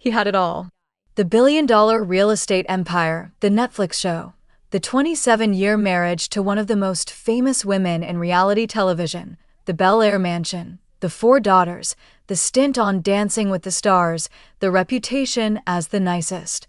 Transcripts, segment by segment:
He had it all. The billion-dollar real estate empire, the Netflix show, the 27-year marriage to one of the most famous women in reality television, the Bel Air mansion, the 4 daughters, the stint on Dancing with the Stars, the reputation as the nicest,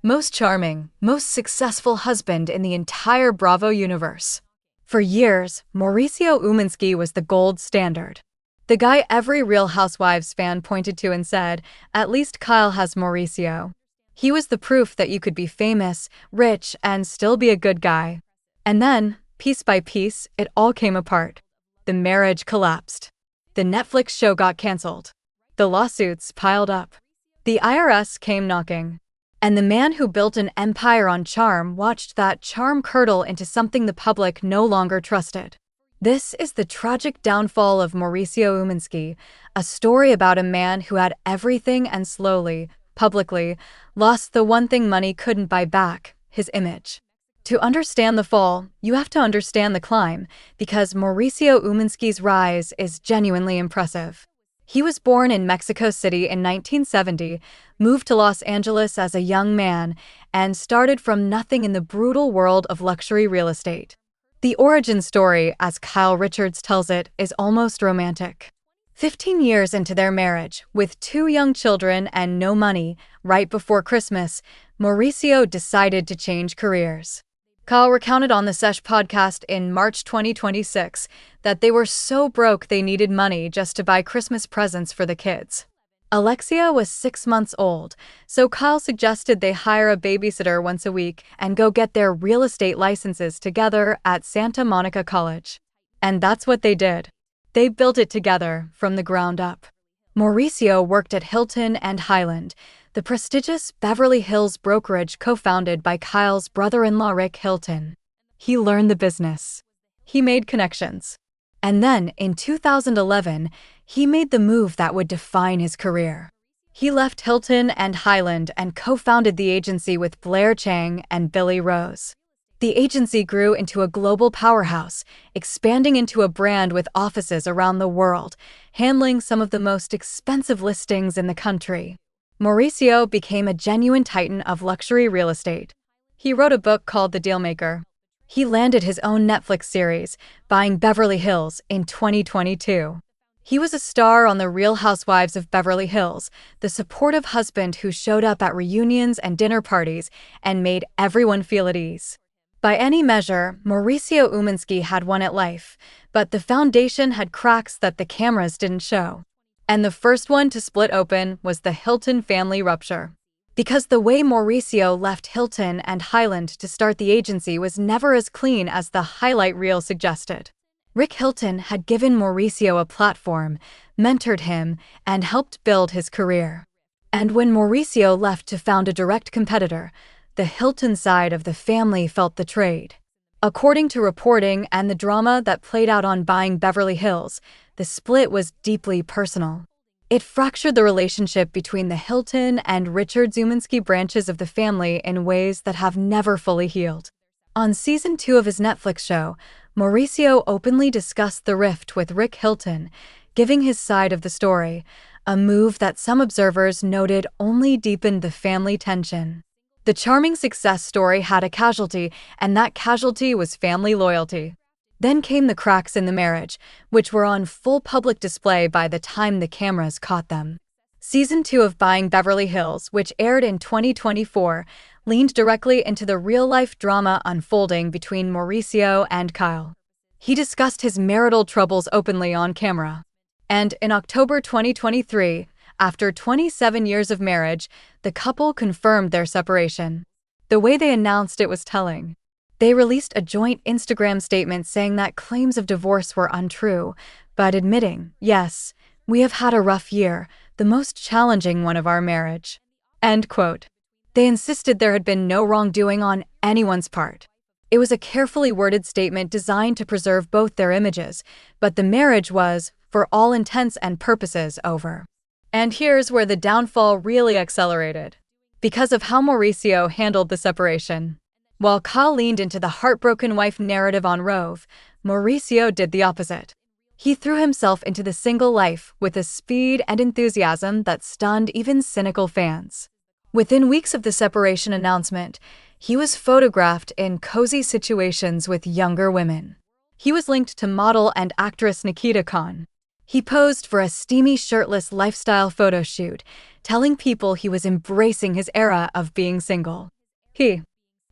most charming, most successful husband in the entire Bravo universe. For years, Mauricio Umansky was the gold standard. The guy every Real Housewives fan pointed to and said, "At least Kyle has Mauricio." He was the proof that you could be famous, rich, and still be a good guy. And then, piece by piece, it all came apart. The marriage collapsed. The Netflix show got canceled. The lawsuits piled up. The IRS came knocking. And the man who built an empire on charm watched that charm curdle into something the public no longer trusted. This is the tragic downfall of Mauricio Umansky, a story about a man who had everything and slowly, publicly, lost the one thing money couldn't buy back, his image. To understand the fall, you have to understand the climb, because Mauricio Umansky's rise is genuinely impressive. He was born in Mexico City in 1970, moved to Los Angeles as a young man, and started from nothing in the brutal world of luxury real estate. The origin story, as Kyle Richards tells it, is almost romantic. 15 years into their marriage, with 2 young children and no money, right before Christmas, Mauricio decided to change careers. Kyle recounted on the Sesh podcast in March 2026 that they were so broke they needed money just to buy Christmas presents for the kids. Alexia was 6 months old, so Kyle suggested they hire a babysitter once a week and go get their real estate licenses together at Santa Monica College. And that's what they did. They built it together from the ground up. Mauricio worked at Hilton and Highland, the prestigious Beverly Hills brokerage co-founded by Kyle's brother-in-law Rick Hilton. He learned the business. He made connections. And then, in 2011, he made the move that would define his career. He left Hilton and Highland and co-founded the agency with Blair Chang and Billy Rose. The agency grew into a global powerhouse, expanding into a brand with offices around the world, handling some of the most expensive listings in the country. Mauricio became a genuine titan of luxury real estate. He wrote a book called The Dealmaker. He landed his own Netflix series, buying Beverly Hills, in 2022. He was a star on The Real Housewives of Beverly Hills, the supportive husband who showed up at reunions and dinner parties and made everyone feel at ease. By any measure, Mauricio Umansky had won at life, but the foundation had cracks that the cameras didn't show. And the first one to split open was the Hilton family rupture. Because the way Mauricio left Hilton and Highland to start the agency was never as clean as the highlight reel suggested. Rick Hilton had given Mauricio a platform, mentored him, and helped build his career. And when Mauricio left to found a direct competitor, the Hilton side of the family felt the trade. According to reporting and the drama that played out on Buying Beverly Hills, the split was deeply personal. It fractured the relationship between the Hilton and Richards Umansky branches of the family in ways that have never fully healed. On season 2 of his Netflix show, Mauricio openly discussed the rift with Rick Hilton, giving his side of the story, a move that some observers noted only deepened the family tension. The charming success story had a casualty, and that casualty was family loyalty. Then came the cracks in the marriage, which were on full public display by the time the cameras caught them. Season 2 of Buying Beverly Hills, which aired in 2024, leaned directly into the real-life drama unfolding between Mauricio and Kyle. He discussed his marital troubles openly on camera. And in October 2023, after 27 years of marriage, the couple confirmed their separation. The way they announced it was telling. They released a joint Instagram statement saying that claims of divorce were untrue, but admitting, "Yes, we have had a rough year, the most challenging one of our marriage." End quote. They insisted there had been no wrongdoing on anyone's part. It was a carefully worded statement designed to preserve both their images, but the marriage was, for all intents and purposes, over. And here's where the downfall really accelerated. Because of how Mauricio handled the separation. While Kyle leaned into the heartbroken wife narrative on RHOBH, Mauricio did the opposite. He threw himself into the single life with a speed and enthusiasm that stunned even cynical fans. Within weeks of the separation announcement, he was photographed in cozy situations with younger women. He was linked to model and actress Nikita Khan. He posed for a steamy shirtless lifestyle photo shoot, telling people he was embracing his era of being single. He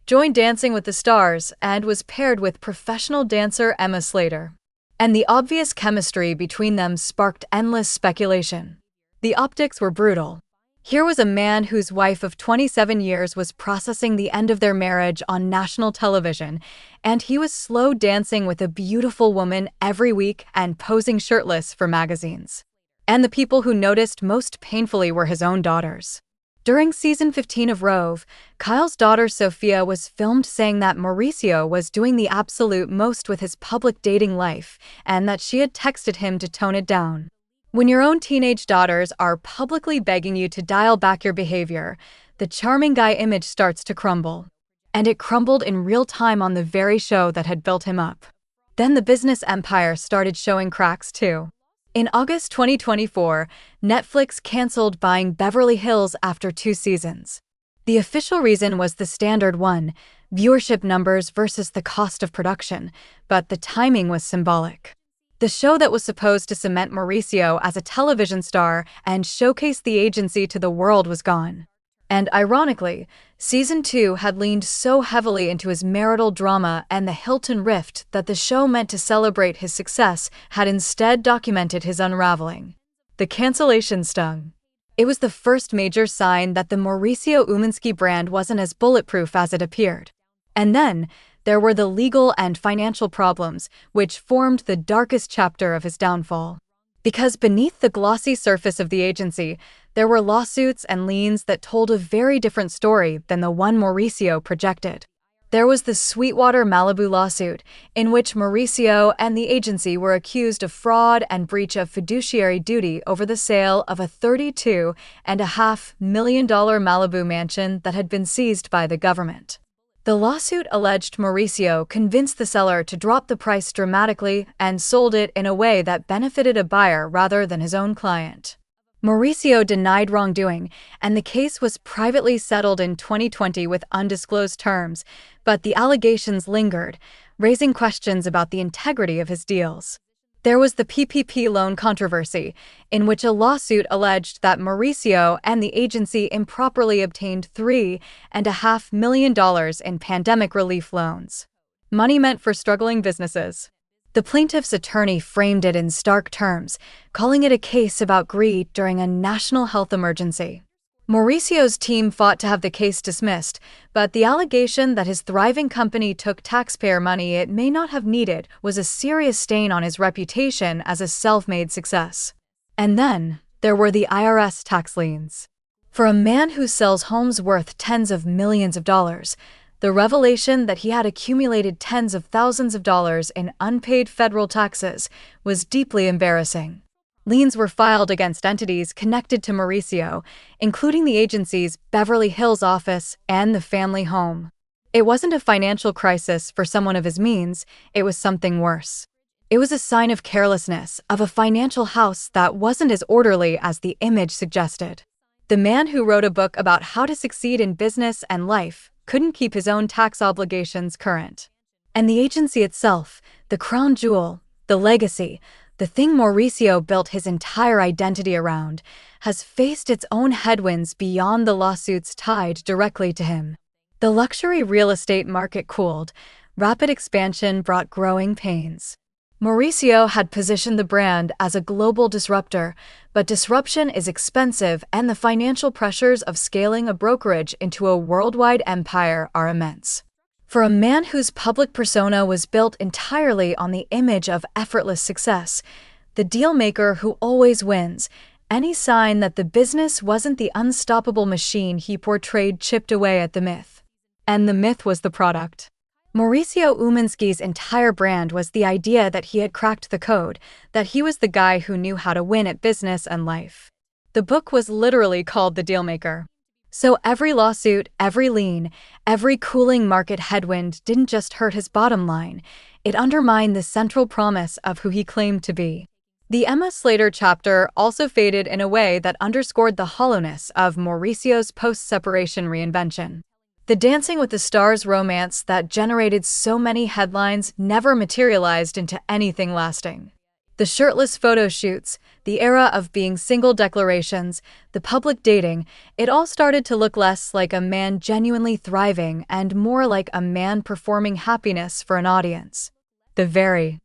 joined Dancing with the Stars and was paired with professional dancer Emma Slater. And the obvious chemistry between them sparked endless speculation. The optics were brutal. Here was a man whose wife of 27 years was processing the end of their marriage on national television, and he was slow dancing with a beautiful woman every week and posing shirtless for magazines. And the people who noticed most painfully were his own daughters. During season 15 of RHOBH, Kyle's daughter Sophia was filmed saying that Mauricio was doing the absolute most with his public dating life and that she had texted him to tone it down. When your own teenage daughters are publicly begging you to dial back your behavior, the charming guy image starts to crumble. And it crumbled in real time on the very show that had built him up. Then the business empire started showing cracks too. In August 2024, Netflix canceled buying Beverly Hills after 2 seasons. The official reason was the standard one, viewership numbers versus the cost of production, but the timing was symbolic. The show that was supposed to cement Mauricio as a television star and showcase the agency to the world was gone. And ironically, Season 2 had leaned so heavily into his marital drama and the Hilton rift that the show meant to celebrate his success had instead documented his unraveling. The cancellation stung. It was the first major sign that the Mauricio Umansky brand wasn't as bulletproof as it appeared. And then, there were the legal and financial problems, which formed the darkest chapter of his downfall. Because beneath the glossy surface of the agency, there were lawsuits and liens that told a very different story than the one Mauricio projected. There was the Sweetwater Malibu lawsuit, in which Mauricio and the agency were accused of fraud and breach of fiduciary duty over the sale of a $32.5 million Malibu mansion that had been seized by the government. The lawsuit alleged Mauricio convinced the seller to drop the price dramatically and sold it in a way that benefited a buyer rather than his own client. Mauricio denied wrongdoing, and the case was privately settled in 2020 with undisclosed terms, but the allegations lingered, raising questions about the integrity of his deals. There was the PPP loan controversy, in which a lawsuit alleged that Mauricio and the agency improperly obtained $3.5 million in pandemic relief loans. Money meant for struggling businesses. The plaintiff's attorney framed it in stark terms, calling it a case about greed during a national health emergency. Mauricio's team fought to have the case dismissed, but the allegation that his thriving company took taxpayer money it may not have needed was a serious stain on his reputation as a self-made success. And then, there were the IRS tax liens. For a man who sells homes worth tens of millions of dollars, the revelation that he had accumulated tens of thousands of dollars in unpaid federal taxes was deeply embarrassing. Liens were filed against entities connected to Mauricio, including the agency's Beverly Hills office and the family home. It wasn't a financial crisis for someone of his means, it was something worse. It was a sign of carelessness, of a financial house that wasn't as orderly as the image suggested. The man who wrote a book about how to succeed in business and life couldn't keep his own tax obligations current. And the agency itself, the crown jewel, the legacy, the thing Mauricio built his entire identity around, has faced its own headwinds beyond the lawsuits tied directly to him. The luxury real estate market cooled. Rapid expansion brought growing pains. Mauricio had positioned the brand as a global disruptor, but disruption is expensive and the financial pressures of scaling a brokerage into a worldwide empire are immense. For a man whose public persona was built entirely on the image of effortless success, the dealmaker who always wins, any sign that the business wasn't the unstoppable machine he portrayed chipped away at the myth. And the myth was the product. Mauricio Umansky's entire brand was the idea that he had cracked the code, that he was the guy who knew how to win at business and life. The book was literally called The Dealmaker. So every lawsuit, every lien, every cooling market headwind didn't just hurt his bottom line, It undermined the central promise of who he claimed to be. The Emma Slater chapter also faded in a way that underscored the hollowness of Mauricio's post-separation reinvention. The Dancing with the Stars romance that generated so many headlines never materialized into anything lasting. The shirtless photo shoots, the era of being single declarations, the public dating, it all started to look less like a man genuinely thriving and more like a man performing happiness for an audience. The very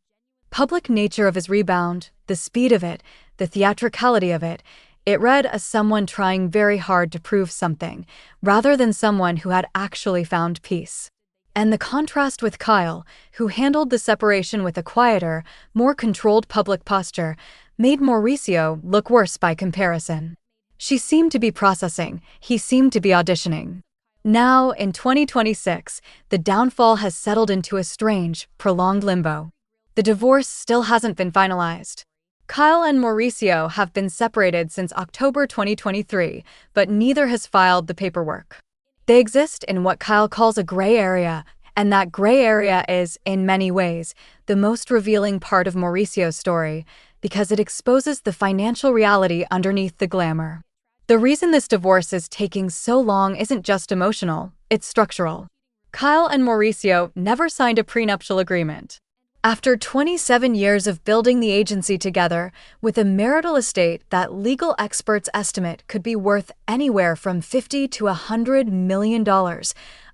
public nature of his rebound, the speed of it, the theatricality of it, it read as someone trying very hard to prove something, rather than someone who had actually found peace. And the contrast with Kyle, who handled the separation with a quieter, more controlled public posture, made Mauricio look worse by comparison. She seemed to be processing, he seemed to be auditioning. Now, in 2026, the downfall has settled into a strange, prolonged limbo. The divorce still hasn't been finalized. Kyle and Mauricio have been separated since October 2023, but neither has filed the paperwork. They exist in what Kyle calls a gray area, and that gray area is, in many ways, the most revealing part of Mauricio's story, because it exposes the financial reality underneath the glamour. The reason this divorce is taking so long isn't just emotional, it's structural. Kyle and Mauricio never signed a prenuptial agreement. After 27 years of building the agency together, with a marital estate that legal experts estimate could be worth anywhere from $50 to $100 million,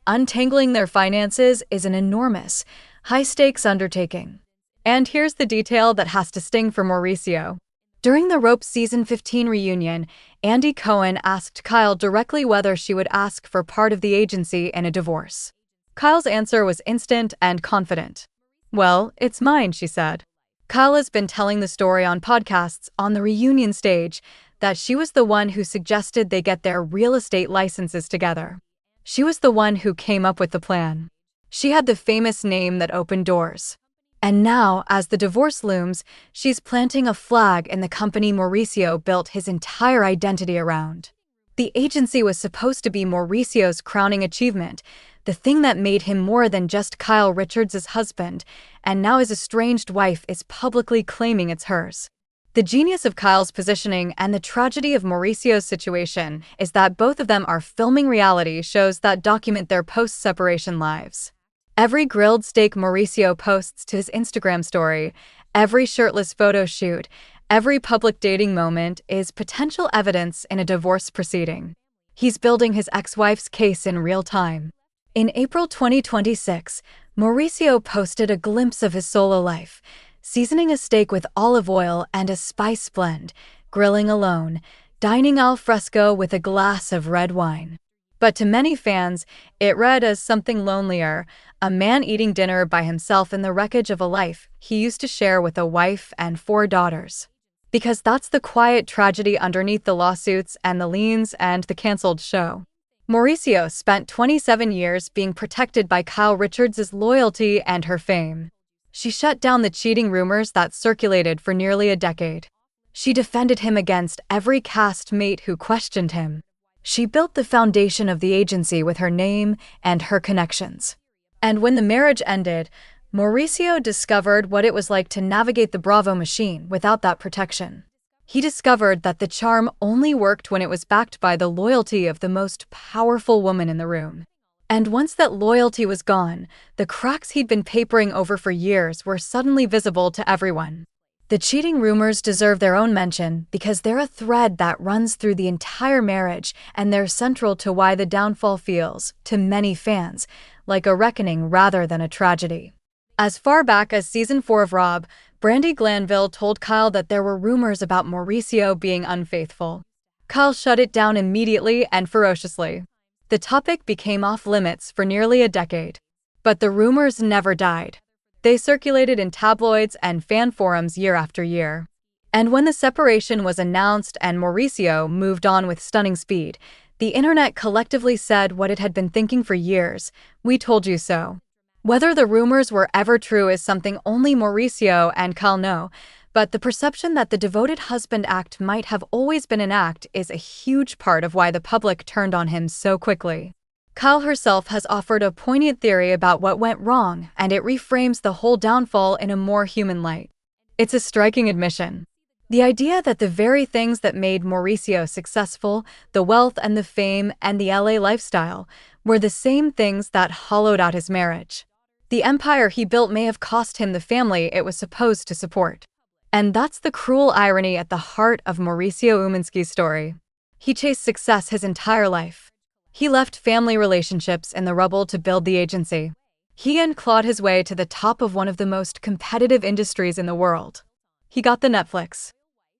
untangling their finances is an enormous, high-stakes undertaking. And here's the detail that has to sting for Mauricio. During the RHOBH Season 15 reunion, Andy Cohen asked Kyle directly whether she would ask for part of the agency in a divorce. Kyle's answer was instant and confident. "Well, it's mine," she said. Kyle has been telling the story on podcasts on the reunion stage that she was the one who suggested they get their real estate licenses together. She was the one who came up with the plan. She had the famous name that opened doors. And now, as the divorce looms, she's planting a flag in the company Mauricio built his entire identity around. The agency was supposed to be Mauricio's crowning achievement, the thing that made him more than just Kyle Richards' husband, and now his estranged wife is publicly claiming it's hers. The genius of Kyle's positioning and the tragedy of Mauricio's situation is that both of them are filming reality shows that document their post-separation lives. Every grilled steak Mauricio posts to his Instagram story, every shirtless photo shoot, every public dating moment is potential evidence in a divorce proceeding. He's building his ex-wife's case in real time. In April 2026, Mauricio posted a glimpse of his solo life, seasoning a steak with olive oil and a spice blend, grilling alone, dining al fresco with a glass of red wine. But to many fans, it read as something lonelier, a man eating dinner by himself in the wreckage of a life he used to share with a wife and 4 daughters. Because that's the quiet tragedy underneath the lawsuits and the liens and the canceled show. Mauricio spent 27 years being protected by Kyle Richards' loyalty and her fame. She shut down the cheating rumors that circulated for nearly a decade. She defended him against every cast mate who questioned him. She built the foundation of the agency with her name and her connections. And when the marriage ended, Mauricio discovered what it was like to navigate the Bravo machine without that protection. He discovered that the charm only worked when it was backed by the loyalty of the most powerful woman in the room. And once that loyalty was gone, the cracks he'd been papering over for years were suddenly visible to everyone. The cheating rumors deserve their own mention because they're a thread that runs through the entire marriage, and they're central to why the downfall feels, to many fans, like a reckoning rather than a tragedy. As far back as Season 4 of RHOBH, Brandi Glanville told Kyle that there were rumors about Mauricio being unfaithful. Kyle shut it down immediately and ferociously. The topic became off-limits for nearly a decade. But the rumors never died. They circulated in tabloids and fan forums year after year. And when the separation was announced and Mauricio moved on with stunning speed, the internet collectively said what it had been thinking for years: "We told you so." Whether the rumors were ever true is something only Mauricio and Kyle know, but the perception that the devoted husband act might have always been an act is a huge part of why the public turned on him so quickly. Kyle herself has offered a poignant theory about what went wrong, and it reframes the whole downfall in a more human light. It's a striking admission. The idea that the very things that made Mauricio successful, the wealth and the fame and the LA lifestyle, were the same things that hollowed out his marriage. The empire he built may have cost him the family it was supposed to support. And that's the cruel irony at the heart of Mauricio Umansky's story. He chased success his entire life. He left family relationships in the rubble to build the agency. He clawed his way to the top of one of the most competitive industries in the world. He got the Netflix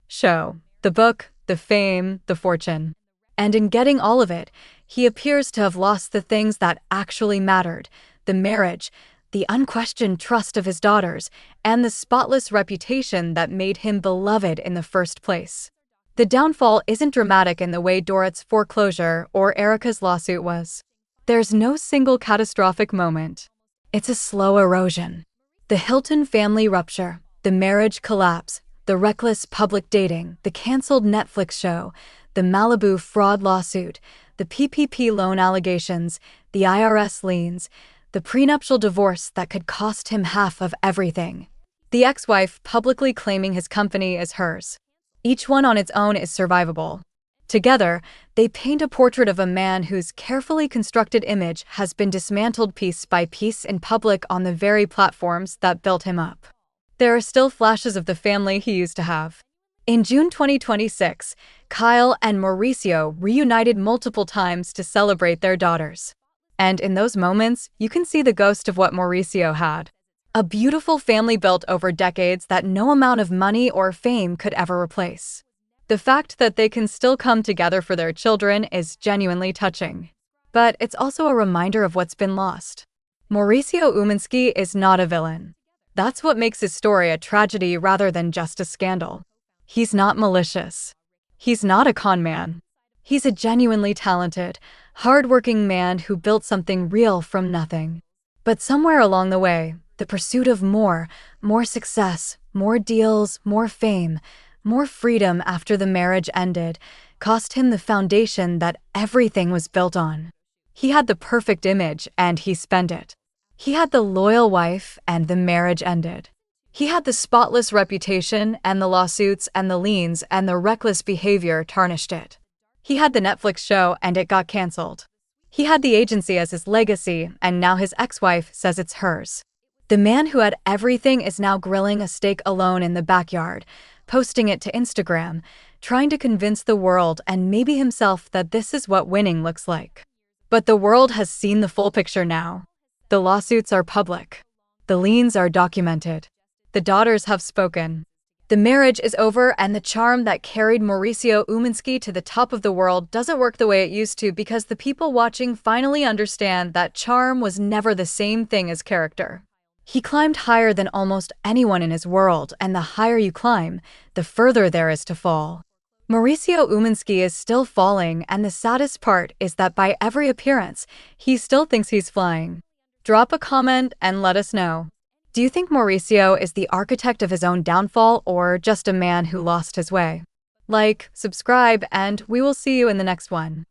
show, the book, the fame, the fortune. And in getting all of it, he appears to have lost the things that actually mattered: the marriage, the unquestioned trust of his daughters, and the spotless reputation that made him beloved in the first place. The downfall isn't dramatic in the way Dorot's foreclosure or Erica's lawsuit was. There's no single catastrophic moment. It's a slow erosion. The Hilton family rupture, the marriage collapse, the reckless public dating, the canceled Netflix show, the Malibu fraud lawsuit, the PPP loan allegations, the IRS liens, the prenuptial divorce that could cost him half of everything. The ex-wife publicly claiming his company is hers. Each one on its own is survivable. Together, they paint a portrait of a man whose carefully constructed image has been dismantled piece by piece in public on the very platforms that built him up. There are still flashes of the family he used to have. In June 2026, Kyle and Mauricio reunited multiple times to celebrate their daughters. And in those moments, you can see the ghost of what Mauricio had. A beautiful family built over decades that no amount of money or fame could ever replace. The fact that they can still come together for their children is genuinely touching. But it's also a reminder of what's been lost. Mauricio Umansky is not a villain. That's what makes his story a tragedy rather than just a scandal. He's not malicious. He's not a con man. He's a genuinely talented, hard-working man who built something real from nothing. But somewhere along the way, the pursuit of more success, more deals, more fame, more freedom after the marriage ended, cost him the foundation that everything was built on. He had the perfect image and he spent it. He had the loyal wife and the marriage ended. He had the spotless reputation and the lawsuits and the liens and the reckless behavior tarnished it. He had the Netflix show and it got canceled. He had the agency as his legacy and now his ex-wife says it's hers. The man who had everything is now grilling a steak alone in the backyard, posting it to Instagram, trying to convince the world and maybe himself that this is what winning looks like. But the world has seen the full picture now. The lawsuits are public. The liens are documented. The daughters have spoken. The marriage is over and the charm that carried Mauricio Umansky to the top of the world doesn't work the way it used to because the people watching finally understand that charm was never the same thing as character. He climbed higher than almost anyone in his world, and the higher you climb, the further there is to fall. Mauricio Umansky is still falling, and the saddest part is that by every appearance, he still thinks he's flying. Drop a comment and let us know. Do you think Mauricio is the architect of his own downfall or just a man who lost his way? Like, subscribe, and we will see you in the next one.